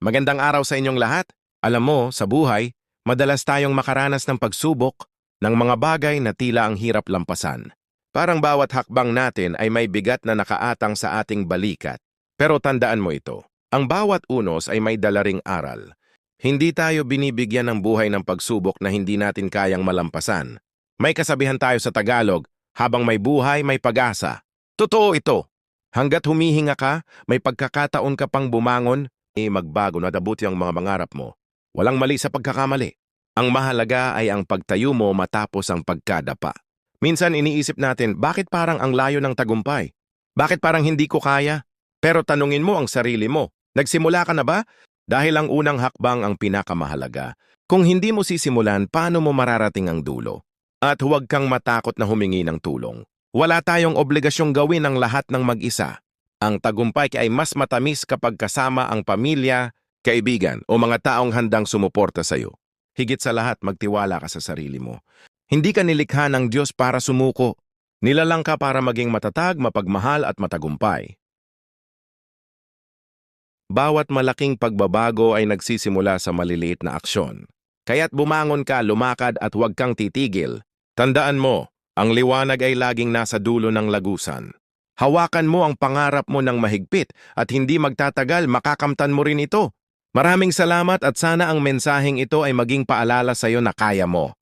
Magandang araw sa inyong lahat. Alam mo, sa buhay, madalas tayong makaranas ng pagsubok ng mga bagay na tila ang hirap lampasan. Parang bawat hakbang natin ay may bigat na nakaatang sa ating balikat. Pero tandaan mo ito, ang bawat unos ay may dala ring aral. Hindi tayo binibigyan ng buhay ng pagsubok na hindi natin kayang malampasan. May kasabihan tayo sa Tagalog, habang may buhay, may pag-asa. Totoo ito. Hanggat humihinga ka, may pagkakataon ka pang bumangon, magbago na dabuti ang mga mangarap mo. Walang mali sa pagkakamali. Ang mahalaga ay ang pagtayo mo matapos ang pagkadapa. Minsan iniisip natin, bakit parang ang layo ng tagumpay? Bakit parang hindi ko kaya? Pero tanungin mo ang sarili mo, nagsimula ka na ba? Dahil ang unang hakbang ang pinakamahalaga. Kung hindi mo sisimulan, paano mo mararating ang dulo? At huwag kang matakot na humingi ng tulong. Wala tayong obligasyong gawin ang lahat ng mag-isa. Ang tagumpay ay mas matamis kapag kasama ang pamilya, kaibigan o mga taong handang sumuporta sa iyo. Higit sa lahat, magtiwala ka sa sarili mo. Hindi ka nilikha ng Diyos para sumuko. Nilalang ka para maging matatag, mapagmahal at matagumpay. Bawat malaking pagbabago ay nagsisimula sa maliliit na aksyon. Kaya't bumangon ka, lumakad at huwag kang titigil. Tandaan mo, ang liwanag ay laging nasa dulo ng lagusan. Hawakan mo ang pangarap mo ng mahigpit at hindi magtatagal makakamtan mo rin ito. Maraming salamat at sana ang mensaheng ito ay maging paalala sa iyo na kaya mo.